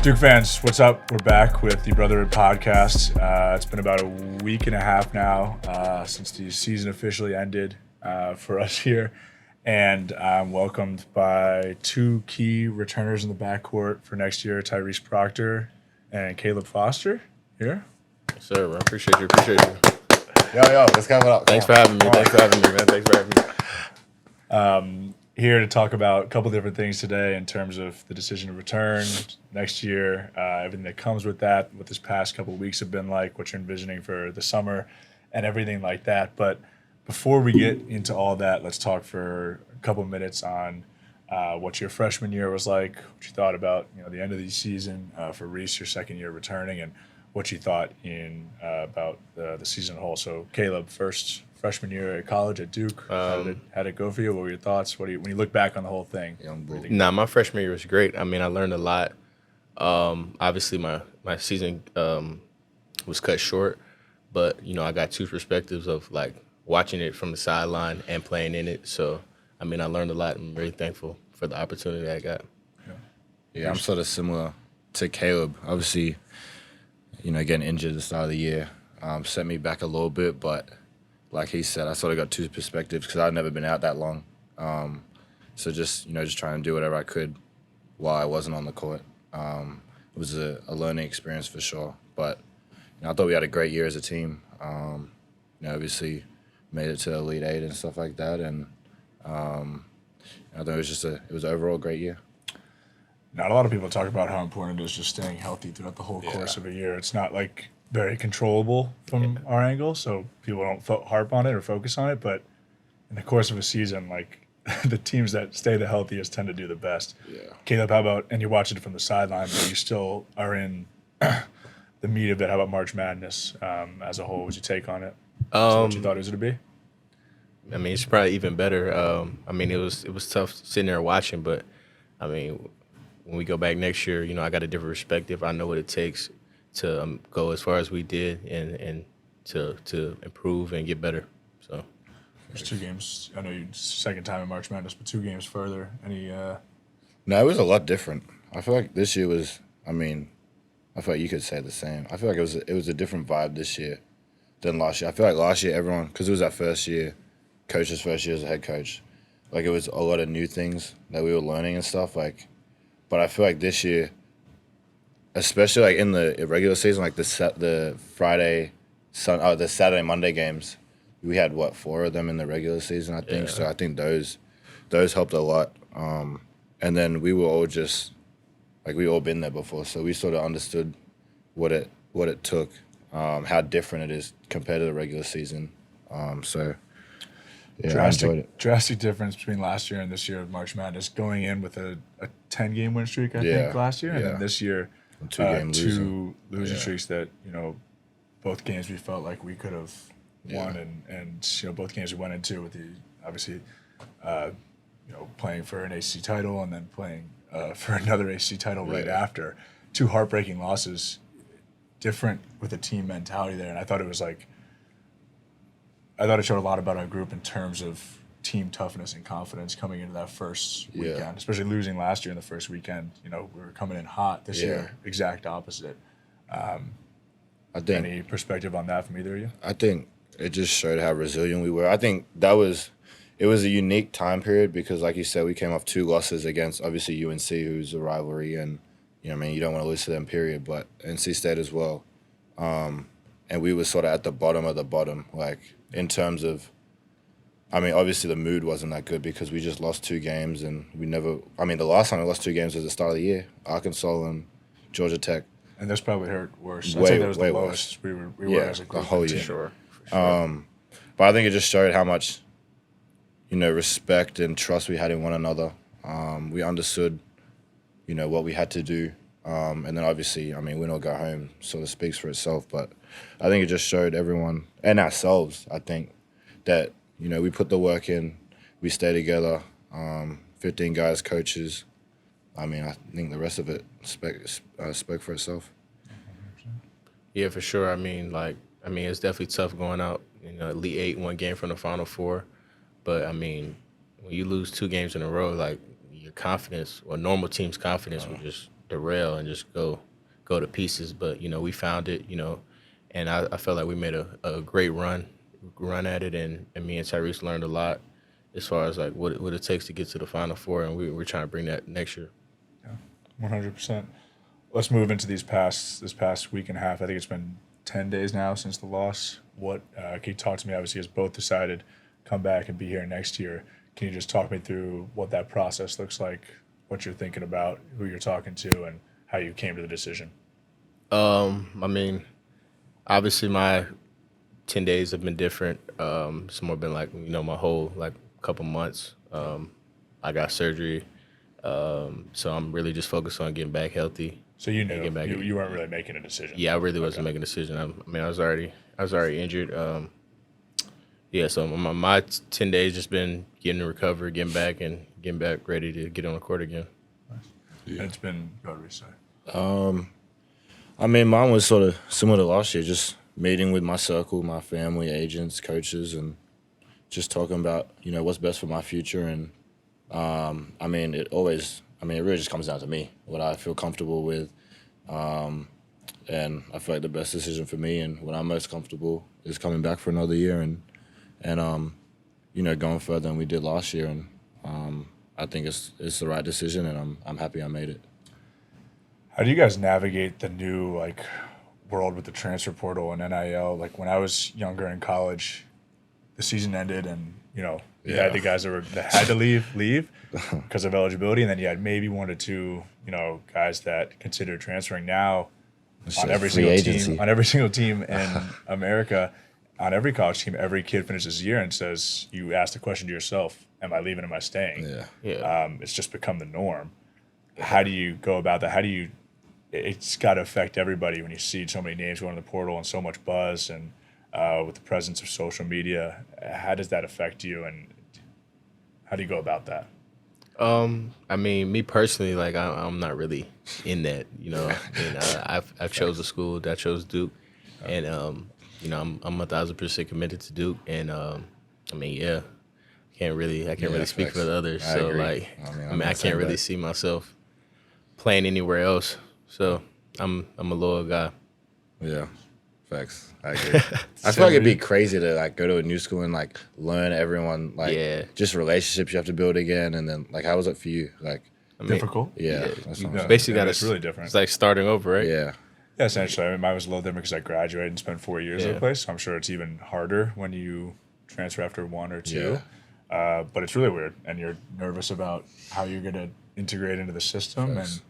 Duke fans, what's up? We're back with the Brotherhood podcast. It's been about a week and a half now since the season officially ended for us here. And I'm welcomed by two key returners in the backcourt for next year, Tyrese Proctor and Caleb Foster here. Yes, sir, man. Appreciate you. Yo, let's go up. Thanks for having me, man. Here to talk about a couple different things today in terms of the decision to return next year, everything that comes with that, what this past couple of weeks have been like, what you're envisioning for the summer, and everything like that. But before we get into all that, let's talk for a couple of minutes on what your freshman year was like, what you thought about the end of the season for Reese, your second year returning, and what you thought about the season as a whole. So, Caleb, first freshman year at college at Duke, how did it go for you? What were your thoughts? When you look back on the whole thing? My freshman year was great. I mean, I learned a lot. Obviously, my season was cut short, but I got two perspectives of like watching it from the sideline and playing in it. So, I mean, I learned a lot. I'm very thankful for the opportunity I got. Yeah, I'm sort of similar to Caleb. Obviously, getting injured at the start of the year set me back a little bit, but like he said, I sort of got two perspectives because I'd never been out that long. So just trying to do whatever I could while I wasn't on the court. It was a learning experience for sure. But I thought we had a great year as a team. Obviously made it to the Elite Eight and stuff like that. And I thought it was overall a great year. Not a lot of people talk about how important it is just staying healthy throughout the whole course of a year. It's not like very controllable from our angle, so people don't harp on it or focus on it. But in the course of a season, like the teams that stay the healthiest tend to do the best. Yeah. Caleb, how about, and you're watching it from the sideline, but you still are in the meat of it. How about March Madness as a whole? What's your take on it? What you thought it was going to be? I mean, it's probably even better. I mean, it was tough sitting there watching, but I mean, when we go back next year, I got a different perspective. I know what it takes to go as far as we did and to improve and get better. So there's 2 games. I know you're second time in March Madness, but 2 games further. Any? No, it was a lot different. I feel like this year was. I feel like you could say the same. I feel like it was a different vibe this year than last year. I feel like last year everyone, because it was our first year, coach's first year as a head coach, like it was a lot of new things that we were learning and stuff. But I feel like this year, especially like in the regular season, like the Saturday Monday games, we had 4 of them in the regular season, I think. Yeah. So I think those helped a lot. And then we were all just like we all been there before, so we sort of understood what it took, how different it is compared to the regular season. So yeah, I enjoyed it. Drastic difference between last year and this year of March Madness. Going in with a 10-game win streak, I think, last year, and then this year. 2 losing streaks that both games we felt like we could have won, and both games we went into with the obviously playing for an ACC title and then playing for another ACC title right after. 2 heartbreaking losses, different with the team mentality there, and I thought it showed a lot about our group in terms of team toughness and confidence coming into that first weekend, especially losing last year in the first weekend. We were coming in hot this year, exact opposite. I think, any perspective on that from either of you? I think it just showed how resilient we were. I think it was a unique time period because, like you said, we came off 2 losses against obviously UNC, who's a rivalry, and you don't want to lose to them, period. But NC State as well, and we were sort of at the bottom of the bottom, like in terms of. I mean, obviously the mood wasn't that good because we just lost 2 games and the last time we lost 2 games was the start of the year, Arkansas and Georgia Tech. And this probably hurt worse. I'd say that was the lowest we were as a group. The whole year. For sure. But I think it just showed how much, respect and trust we had in one another. We understood, what we had to do. And then obviously, win or go home sort of speaks for itself. But I think it just showed everyone and ourselves, I think, that we put the work in, we stay together, 15 guys, coaches. I think the rest of it spoke for itself. Yeah, for sure. It's definitely tough going out, Elite Eight, 1 game from the Final Four. But, when you lose 2 games in a row, like, your confidence, or normal team's confidence, will just derail and just go to pieces. But we found it, and I felt like we made a great run at it, and me and Tyrese learned a lot as far as like what it takes to get to the Final Four, and we're trying to bring that next year. 100%. Let's move into this past week and a half. I think it's been 10 days now since the loss. What can you talk to me? Obviously, as both decided come back and be here next year. Can you just talk me through what that process looks like, what you're thinking about, who you're talking to, and how you came to the decision? I mean, obviously my 10 days have been different. Some have been like, my whole like couple months. I got surgery. So I'm really just focused on getting back healthy. So you knew you weren't really making a decision. Yeah, I really wasn't making a decision. I was already injured. So my 10 days just been getting to recover, getting back ready to get on the court again. Yeah. And it's been, go ahead, Reese. I mean, mine was sort of similar to last year, just meeting with my circle, my family, agents, coaches, and just talking about, what's best for my future. And, it really just comes down to me, what I feel comfortable with. And I feel like the best decision for me and what I'm most comfortable is coming back for another year and going further than we did last year. And I think it's the right decision, and I'm happy I made it. How do you guys navigate the new world with the transfer portal and NIL? Like when I was younger in college, the season ended, and you had the guys that had to leave because of eligibility, and then you had maybe one or two guys that considered transferring. Now on every single team in America, on every college team, every kid finishes the year and says, you ask the question to yourself, am I leaving, am I staying? Yeah. It's just become the norm. How do you go about that? It's got to affect everybody when you see so many names going to the portal and so much buzz, and with the presence of social media. How does that affect you, and how do you go about that? Me personally, like I'm not really in that, I've chose a school that chose Duke, and I'm 1,000% committed to Duke, and I can't really speak for the others. So like, I can't really see myself playing anywhere else. So I'm a loyal guy. Yeah, facts. I agree. I feel like it'd be crazy to go to a new school and learn everyone, just relationships you have to build again. And then how was it for you? Difficult. Yeah. Basically, it's really different. It's like starting over, right? Yeah. Yeah, essentially. Mine was a little different because I graduated and spent 4 years at a place. So I'm sure it's even harder when you transfer after 1 or 2. Yeah. But it's really weird, and you're nervous about how you're going to integrate into the system. Yes.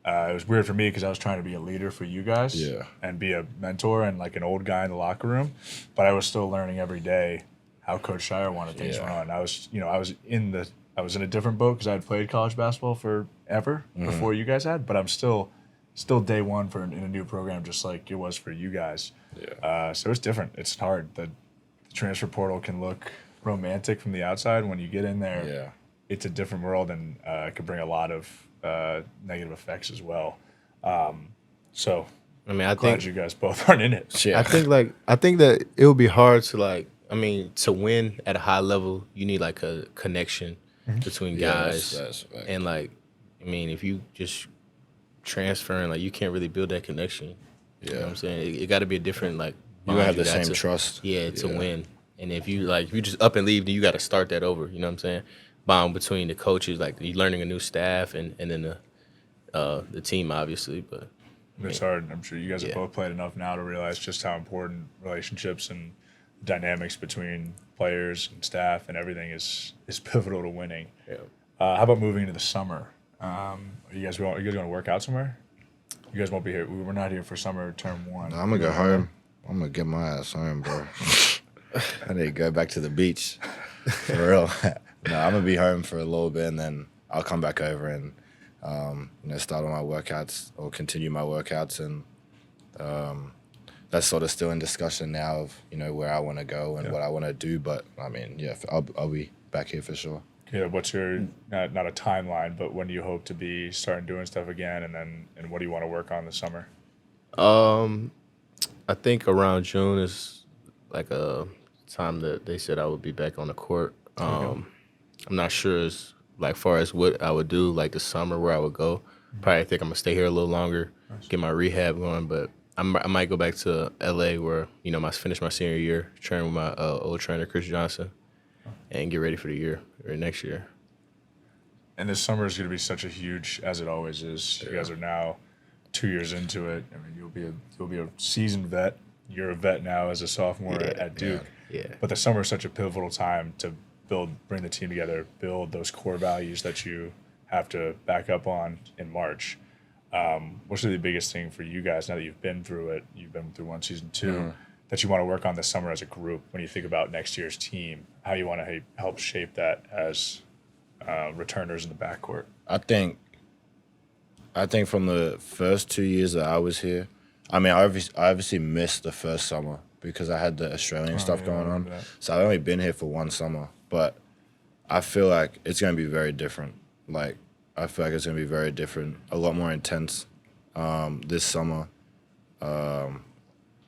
And it was weird for me because I was trying to be a leader for you guys and be a mentor and an old guy in the locker room. But I was still learning every day how Coach Shire wanted things run. I was in a different boat because I had played college basketball forever before you guys had, but I'm still day one in a new program, just like it was for you guys. Yeah. So it's different. It's hard. The transfer portal can look romantic from the outside. When you get in there, it's a different world, and it can bring a lot of negative effects as well. So I glad think you guys both aren't in it. I think that it would be hard to to win at a high level. You need a connection between guys, that's and if you just transferring, you can't really build that connection. You know what I'm saying? It got to be a different you gotta have the same trust. To win. And if you you just up and leave, then you got to start that over. You know what I'm saying? Bond between the coaches, you learning a new staff, and then the team, obviously. But it's hard. I'm sure you guys have both played enough now to realize just how important relationships and dynamics between players and staff and everything is pivotal to winning. Yeah. How about moving into the summer? Are you guys going to work out somewhere? You guys won't be here. We're not here for summer term 1. No, I'm gonna go home. I'm gonna get my ass home, bro. I need to go back to the beach. For real. No, I'm gonna be home for a little bit, and then I'll come back over and start on my workouts or continue my workouts, and that's sort of still in discussion now of where I want to go and what I want to do. But I'll be back here for sure. Yeah, what's your not a timeline, but when do you hope to be starting doing stuff again, and what do you want to work on this summer? I think around June is a time that they said I would be back on the court. I'm not sure as far as what I would do the summer where I would go, Probably think I'm gonna stay here a little longer, get my rehab going. But I might go back to LA where finish my senior year, train with my old trainer Chris Johnson, and get ready for the year or next year. And this summer is going to be such a huge, as it always is. You guys are now 2 years into it. I mean, you'll be a seasoned vet. You're a vet now as a sophomore at Duke. Yeah. But the summer is such a pivotal time to bring the team together, build those core values that you have to back up on in March. What's really the biggest thing for you guys now that you've been through it? You've been through one season, two, that you want to work on this summer as a group when you think about next year's team, how you want to help shape that as returners in the backcourt? I think from the first 2 years that I was here, I mean, I obviously missed the first summer because I had the Australian stuff going on. So I've only been here for one summer, but I feel like it's going to be very different. Like, I feel like it's going to be very different, a lot more intense this summer.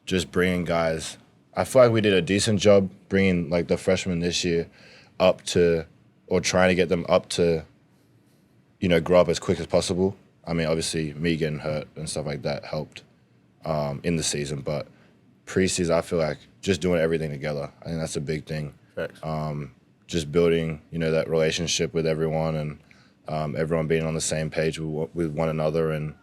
Just bringing guys. I feel like we did a decent job bringing, like, the freshmen this year up to, or trying to get them up to, grow up as quick as possible. I mean, obviously, me getting hurt and stuff like that helped in the season, but preseason, I feel like just doing everything together. I think that's a big thing. Facts. Just building, that relationship with everyone and everyone being on the same page with one another. And,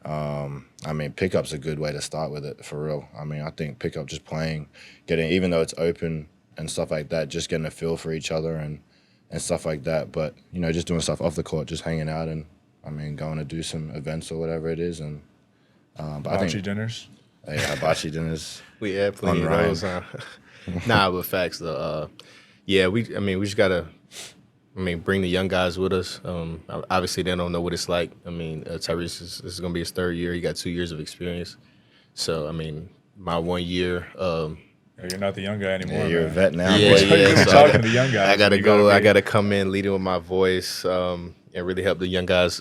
I mean, pickup's a good way to start with it, for real. I mean, I think pickup, just playing, even though it's open and stuff like that, just getting a feel for each other and stuff like that. But, just doing stuff off the court, just hanging out and, I mean, going to do some events or whatever it is. And but I think dinners? Yeah, hibachi dinners. We had plenty of those. Nah, but facts though. We just gotta, bring the young guys with us. Obviously they don't know what it's like. I mean, Tyrese this is gonna be his third year. He got 2 years of experience. So I mean, my 1 year. You're not the young guy anymore. Yeah, you're man. a vet now. Yeah. You're talking to the young guys. I gotta go. I gotta come in leading with my voice and really help the young guys.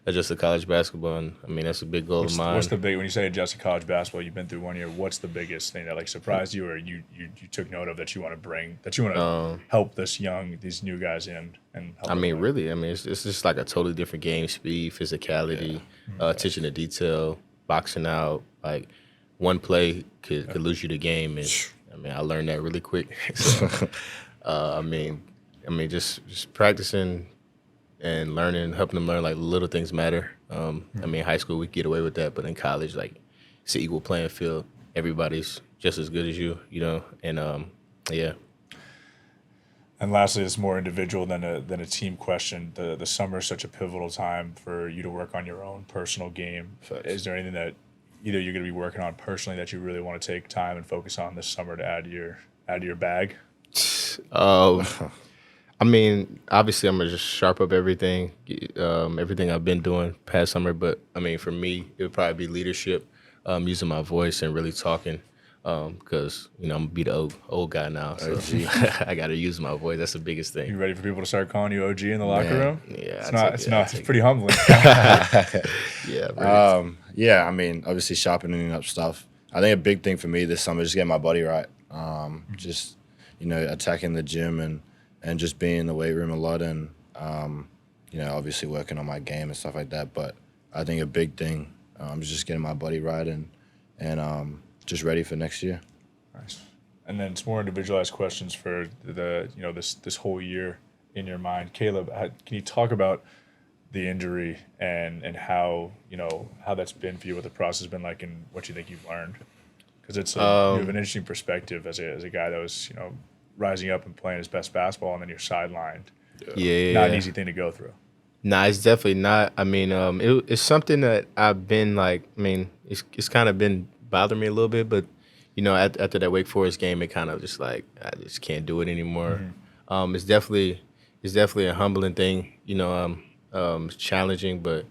Adjust to college basketball, and I mean that's a big goal of mine. What's the big when you say adjust to college basketball? You've been through 1 year. What's the biggest thing that like surprised you, or you took note of that you want to bring, that you want to help these new guys in and help? I mean, really, it's just like a totally different game: speed, physicality, attention to detail, boxing out. Like one play could lose you the game, and I mean I learned that really quick. So, just practicing and learning, helping them learn, like, little things matter. I mean, high school, we get away with that, but in college, like, it's an equal playing field. Everybody's just as good as you, and, yeah. And lastly, it's more individual than a team question. The summer is such a pivotal time for you to work on your own personal game. Is there anything that either you're going to be working on personally that you really want to take time and focus on this summer to add to your bag? I mean, obviously, I'm gonna just sharp up everything I've been doing past summer. But I mean, for me, it would probably be leadership, using my voice and really talking, because I'm gonna be the old guy now, so I gotta use my voice. That's the biggest thing. You ready for people to start calling you OG in the locker room? Yeah, it's pretty humbling. Yeah. Yeah, I mean, obviously sharpening up stuff. I think a big thing for me this summer is just getting my body right. Just attacking the gym and just being in the weight room a lot and, obviously working on my game and stuff like that. But I think a big thing is just getting my body right and just ready for next year. Nice. And then it's more individualized questions for this whole year in your mind. Caleb, can you talk about the injury and how that's been for you, what the process has been like, and what you think you've learned? Because it's you have an interesting perspective as a guy that was rising up and playing his best basketball, and then you're sidelined. Yeah. Not an easy thing to go through. Nah, it's definitely not. I mean, it's something that I've been like. I mean, it's kind of been bothering me a little bit, but after that Wake Forest game, it kind of just like I just can't do it anymore. Mm-hmm. It's definitely a humbling thing. It's challenging, but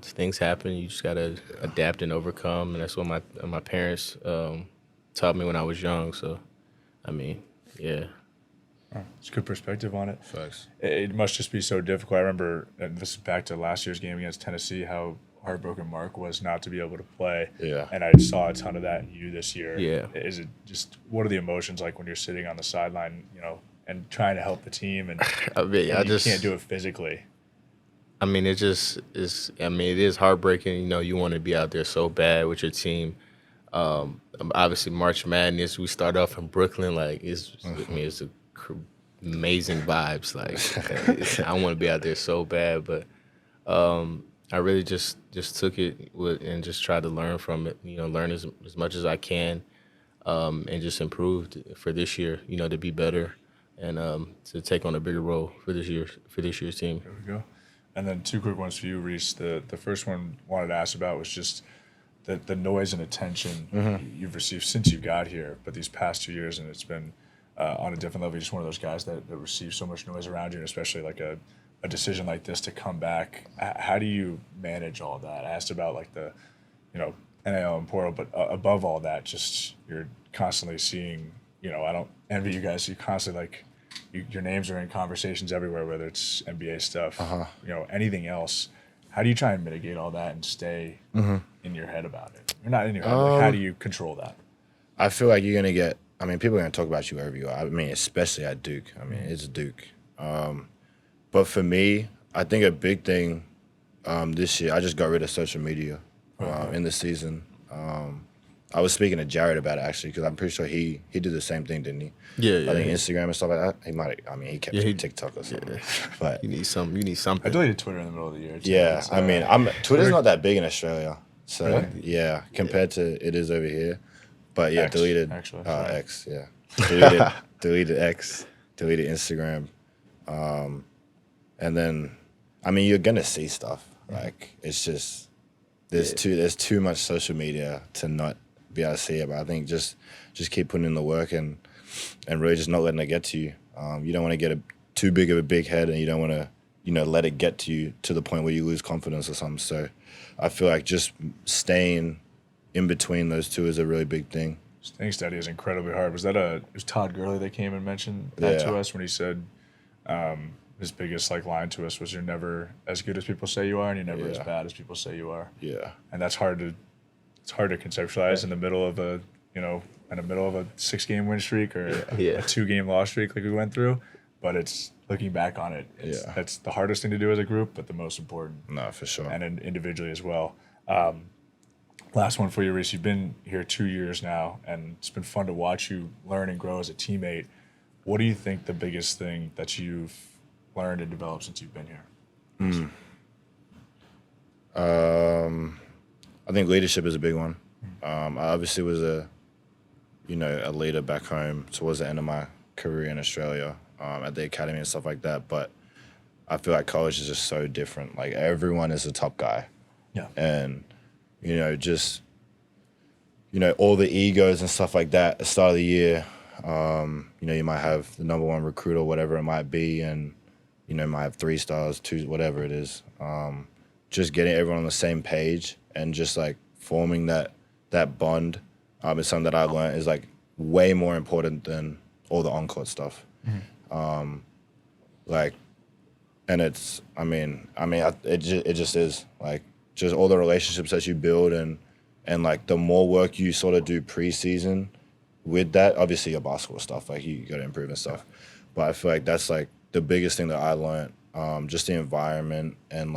things happen. You just gotta adapt and overcome, and that's what my parents taught me when I was young. So, I mean, yeah. Oh, it's a good perspective on it. Facts. It must just be so difficult. I remember, and this is back to last year's game against Tennessee, how heartbroken Mark was not to be able to play. Yeah. And I saw a ton of that in you this year. Yeah. Is it just, what are the emotions like when you're sitting on the sideline, and trying to help the team, and, I mean, and you can't do it physically. I mean, it just is. I mean, it is heartbreaking. You know, you want to be out there so bad with your team. Obviously, March Madness. We start off in Brooklyn. Like, I mean, it's amazing vibes. Like, I want to be out there so bad, but I really just took it and just tried to learn from it. You know, learn as much as I can, and just improved for this year. You know, to be better and to take on a bigger role for this year's team. There we go. And then 2 quick ones for you, Reese. The first one I wanted to ask about was just the noise and attention you've received since you got here, but these past 2 years, and it's been on a different level. You're just one of those guys that receives so much noise around you, and especially like a decision like this to come back. How do you manage all that? I asked about like the, NIL and portal, but above all that, just you're constantly seeing, I don't envy you guys. You constantly like, your names are in conversations everywhere, whether it's NBA stuff, anything else. How do you try and mitigate all that and stay in your head about it? Or not in your head, but how do you control that? I feel like you're going to get, people are going to talk about you wherever you are. I mean, especially at Duke. I mean, it's Duke. But for me, I think a big thing this year, I just got rid of social media in the season. I was speaking to Jared about it, actually, because I'm pretty sure he did the same thing, didn't he? Yeah. I think Instagram and stuff like that. He might. He kept TikTok or something. Yeah. But you need something. I deleted Twitter in the middle of the year, too. Yeah, Twitter's not that big in Australia. So, really? Yeah, compared to it is over here. But, yeah, X, deleted actually. X, yeah. Deleted X, deleted Instagram. And then, you're going to see stuff. Like, it's just, there's too much social media to not be able to see it. But I think just keep putting in the work and really just not letting it get to you. You don't want to get too big of a big head, and you don't want to, let it get to you to the point where you lose confidence or something. So I feel like just staying in between those two is a really big thing. Staying steady is incredibly hard. Was that it was Todd Gurley that came and mentioned that to us when he said his biggest line to us was, you're never as good as people say you are, and you're never as bad as people say you are. Yeah. And that's hard to conceptualize in the middle of a 6-game win streak or a 2-game loss streak like we went through. But it's looking back on it, that's the hardest thing to do as a group, but the most important. No, for sure. And individually as well. Last one for you, Reese. You've been here 2 years now, and it's been fun to watch you learn and grow as a teammate. What do you think the biggest thing that you've learned and developed since you've been here? I think leadership is a big one. I obviously was a leader back home towards the end of my career in Australia, at the academy and stuff like that. But I feel like college is just so different. Like, everyone is a top guy. Yeah. And, all the egos and stuff like that at the start of the year, you might have the number 1 recruit or whatever it might be, and, might have 3 stars, 2, whatever it is. Just getting everyone on the same page and just, forming that bond is something that I learned is, way more important than all the on-court stuff. And it's, it just is, just all the relationships that you build and the more work you sort of do preseason with that, obviously your basketball stuff, you got to improve and stuff. But I feel like that's, the biggest thing that I learned, just the environment and,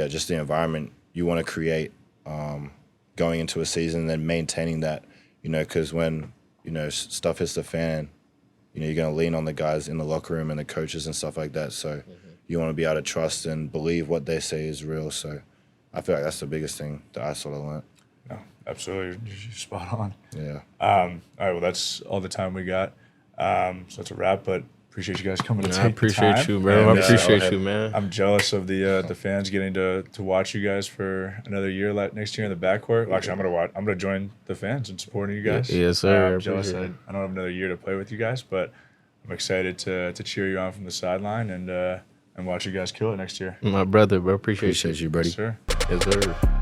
just the environment you want to create going into a season and then maintaining that, because when, stuff hits the fan, you're going to lean on the guys in the locker room and the coaches and stuff like that. So you want to be able to trust and believe what they say is real. So I feel like that's the biggest thing that I sort of learned. No, absolutely. You're spot on. Yeah. All right, well, that's all the time we got. So that's a wrap, but appreciate you guys coming to take I appreciate the time. you, bro. And, I appreciate you, man. I'm jealous of the fans getting to watch you guys for another year next year in the backcourt. Well, actually, I'm gonna join the fans and supporting you guys. Yes, sir. I'm jealous I don't have another year to play with you guys, but I'm excited to cheer you on from the sideline and watch you guys kill it next year. My brother, bro. Appreciate you, buddy. Yes, sir. Yes, sir.